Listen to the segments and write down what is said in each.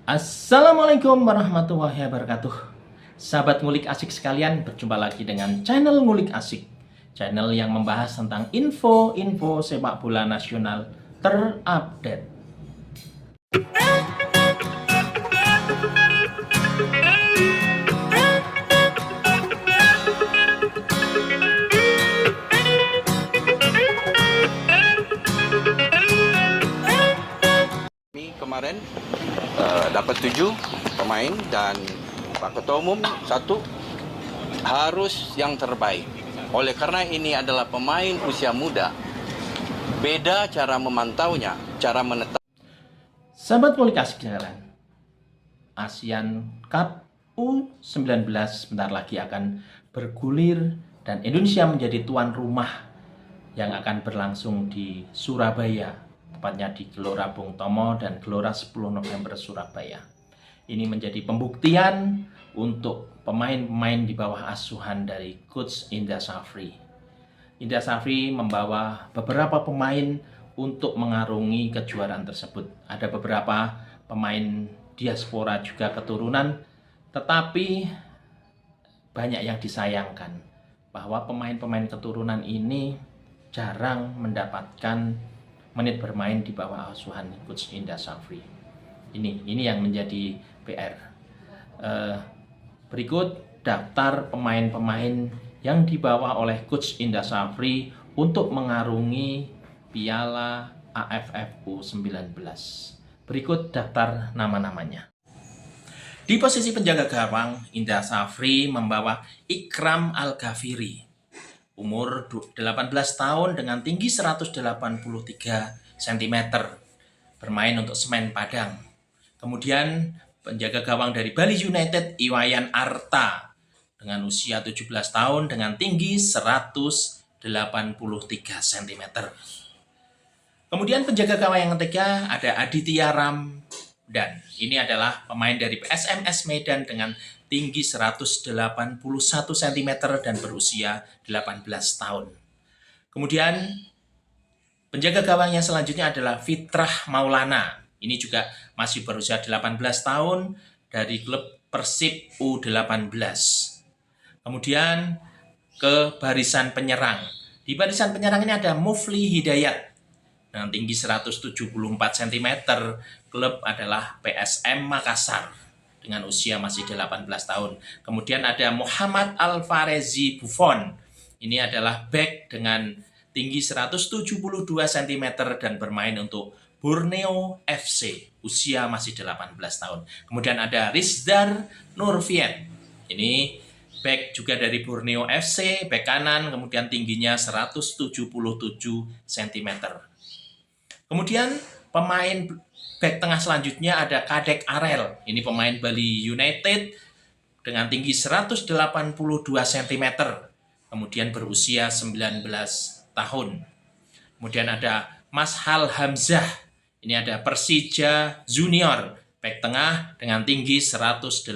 Assalamualaikum warahmatullahi wabarakatuh. Sahabat ngulik asik sekalian, berjumpa lagi dengan channel Ngulik Asik. Channel yang membahas tentang info-info sepak bola nasional terupdate. Kemarin dapat 7 pemain dan Pak Ketua Umum satu harus yang terbaik. Oleh karena ini adalah pemain usia muda, beda cara memantaunya, cara menetap. Sahabat ngulik asik sekalian, ASEAN Cup U19 sebentar lagi akan bergulir dan Indonesia menjadi tuan rumah yang akan berlangsung di Surabaya, tepatnya di Gelora Bung Tomo dan Gelora 10 November Surabaya. Ini menjadi pembuktian untuk pemain-pemain di bawah asuhan dari Coach Indra Syafri. Indra Syafri membawa beberapa pemain untuk mengarungi kejuaraan tersebut. Ada beberapa pemain diaspora juga keturunan, tetapi banyak yang disayangkan bahwa pemain-pemain keturunan ini jarang mendapatkan menit bermain di bawah asuhan Coach Indra Syafri. Ini yang menjadi PR. Berikut daftar pemain-pemain yang dibawa oleh Coach Indra Syafri untuk mengarungi Piala AFF U19. Berikut daftar nama-namanya. Di posisi penjaga gawang, Indra Syafri membawa Ikram Al-Ghafiri, umur 18 tahun dengan tinggi 183 cm, bermain untuk Semen Padang. Kemudian penjaga gawang dari Bali United, Iwayan Arta, dengan usia 17 tahun dengan tinggi 183 cm. Kemudian penjaga gawang yang ketiga ada Aditya Ramdan. Ini adalah pemain dari PSMS Medan dengan tinggi 181 cm dan berusia 18 tahun. Kemudian penjaga gawang yang selanjutnya adalah Fitrah Maulana. Ini juga masih berusia 18 tahun dari klub Persib U18. Kemudian ke barisan penyerang. Di barisan penyerang ini ada Mufli Hidayat dengan tinggi 174 cm. Klub adalah PSM Makassar dengan usia masih 18 tahun. Kemudian ada Muhammad Alfarezi Buffon. Ini adalah bek dengan tinggi 172 cm dan bermain untuk Borneo FC. Usia masih 18 tahun. Kemudian ada Rizdar Nurfiat. Ini bek juga dari Borneo FC, bek kanan, kemudian tingginya 177 cm. Kemudian pemain bek tengah selanjutnya ada Kadek Arel. Ini pemain Bali United dengan tinggi 182 cm. Kemudian berusia 19 tahun. Kemudian ada Mashal Hamzah. Ini ada Persija Junior. Bek tengah dengan tinggi 183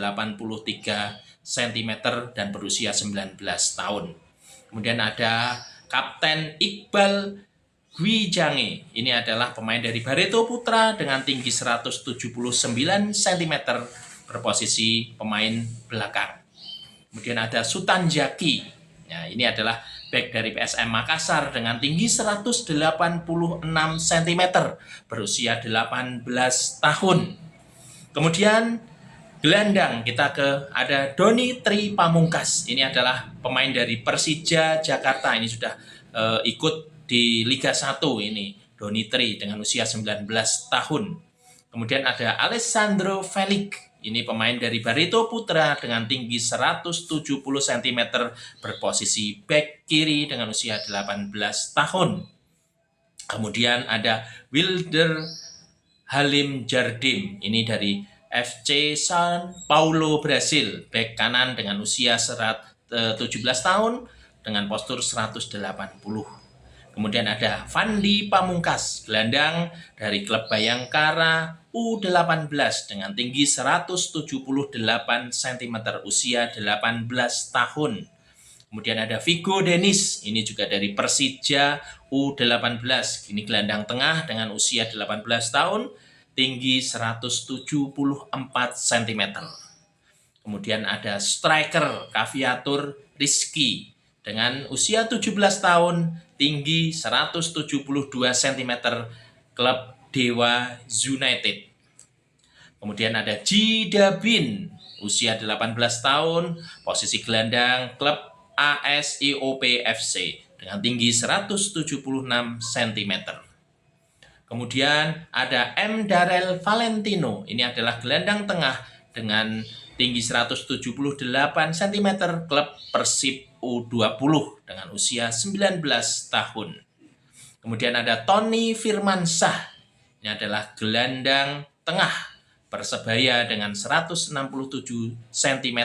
cm dan berusia 19 tahun. Kemudian ada Kapten Iqbal Gwijange. Ini adalah pemain dari Barito Putra dengan tinggi 179 cm berposisi pemain belakang. Kemudian ada Sultan Jaki. Nah, ini adalah bek dari PSM Makassar dengan tinggi 186 cm berusia 18 tahun. Kemudian gelandang kita ada Doni Tri Pamungkas. Ini adalah pemain dari Persija Jakarta. Ini sudah ikut di Liga 1 ini, Doni Tri dengan usia 19 tahun. Kemudian ada Alessandro Felix. Ini pemain dari Barito Putra dengan tinggi 170 cm berposisi bek kiri dengan usia 18 tahun. Kemudian ada Wilder Halim Jardim. Ini dari FC São Paulo Brasil, bek kanan dengan usia 17 tahun dengan postur 180. Kemudian ada Fandi Pamungkas, gelandang dari klub Bayangkara U18 dengan tinggi 178 cm, usia 18 tahun. Kemudian ada Vigo Denis, ini juga dari Persija U18. Ini gelandang tengah dengan usia 18 tahun, tinggi 174 cm. Kemudian ada striker Caviatur Rizky dengan usia 17 tahun, tinggi 172 cm, klub Dewa United. Kemudian ada Jida Bin, usia 18 tahun, posisi gelandang, klub ASIOP FC dengan tinggi 176 cm. Kemudian ada M. Darel Valentino, ini adalah gelandang tengah dengan tinggi 178 cm, klub Persib U20 dengan usia 19 tahun. Kemudian ada Tony Firmansyah, ini adalah gelandang tengah Persebaya dengan 167 cm,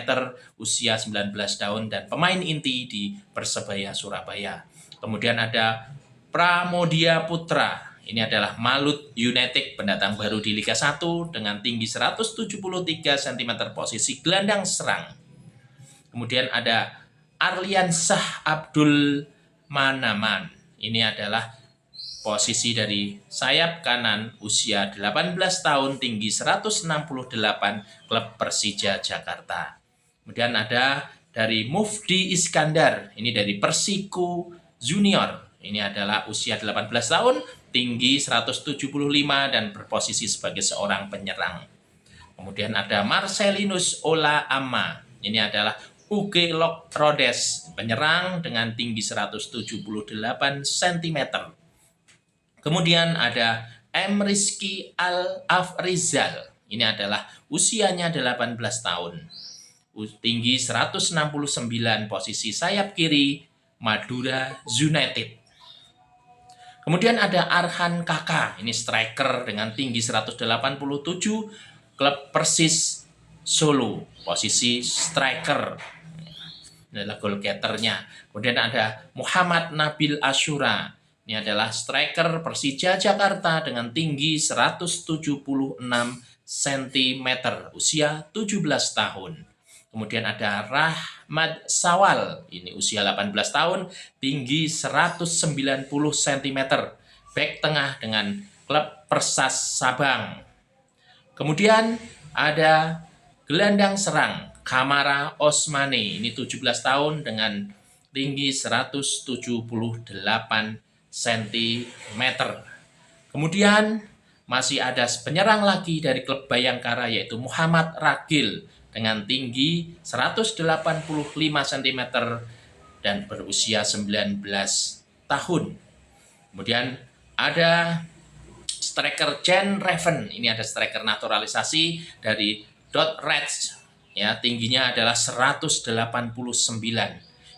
usia 19 tahun dan pemain inti di Persebaya Surabaya. Kemudian ada Pramodia Putra, ini adalah Malut United, pendatang baru di Liga 1 dengan tinggi 173 cm, posisi gelandang serang. Kemudian ada Arliansyah Abdul Manaman, ini adalah posisi dari sayap kanan, usia 18 tahun, tinggi 168, klub Persija Jakarta. Kemudian ada dari Mufdi Iskandar, ini dari Persiko Junior, ini adalah usia 18 tahun, tinggi 175 dan berposisi sebagai seorang penyerang. Kemudian ada Marcelinus Ola Ama, ini adalah UG Lok Rhodes, penyerang dengan tinggi 178 cm. Kemudian ada M. Rizky Al-Afrizal, ini adalah usianya 18 tahun, tinggi 169, posisi sayap kiri, Madura United. Kemudian ada Arhan Kaka, ini striker dengan tinggi 187, klub Persis Solo, posisi striker, ini adalah goal getternya. Kemudian ada Muhammad Nabil Asyura, ini adalah striker Persija Jakarta dengan tinggi 176 cm, usia 17 tahun. Kemudian ada Rahmat Sawal, ini usia 18 tahun, tinggi 190 cm, bek tengah dengan klub Persas Sabang. Kemudian ada gelandang serang Kamara Osmani, ini 17 tahun dengan tinggi 178 cm. Kemudian masih ada penyerang lagi dari klub Bayangkara yaitu Muhammad Ragil dengan tinggi 185 cm dan berusia 19 tahun. Kemudian ada striker Jen Raven, ini ada striker naturalisasi dari Dot Reds, ya, tingginya adalah 189.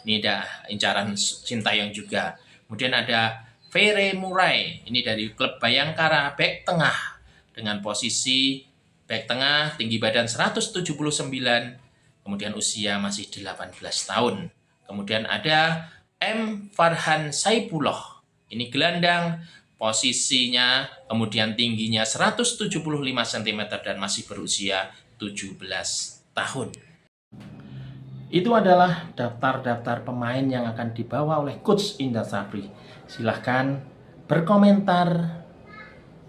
Ini ada incaran Sintayong juga. Kemudian ada Vere Murai, ini dari klub Bayangkara, bek tengah dengan posisi bek tengah, tinggi badan 179, kemudian usia masih 18 tahun. Kemudian ada M. Farhan Saipullah, ini gelandang, posisinya kemudian tingginya 175 cm dan masih berusia 17 tahun. Itu adalah daftar-daftar pemain yang akan dibawa oleh Coach Indra Syafri. Silahkan berkomentar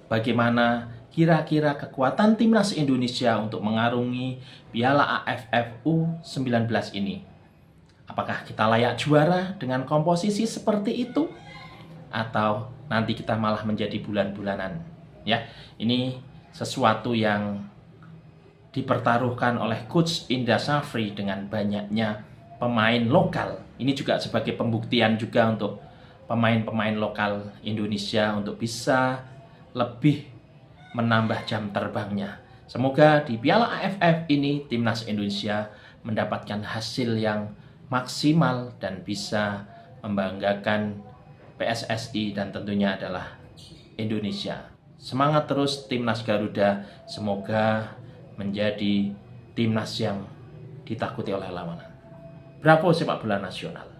bagaimana kira-kira kekuatan timnas Indonesia untuk mengarungi Piala AFF U19 ini. Apakah kita layak juara dengan komposisi seperti itu? Atau nanti kita malah menjadi bulan-bulanan? Ya, ini sesuatu yang dipertaruhkan oleh Coach Indra Syafri dengan banyaknya pemain lokal. Ini juga sebagai pembuktian juga untuk pemain-pemain lokal Indonesia untuk bisa lebih menambah jam terbangnya. Semoga di Piala AFF ini timnas Indonesia mendapatkan hasil yang maksimal dan bisa membanggakan PSSI dan tentunya adalah Indonesia. Semangat terus timnas Garuda, semoga menjadi timnas yang ditakuti oleh lawanan. Bravo sepak bola nasional.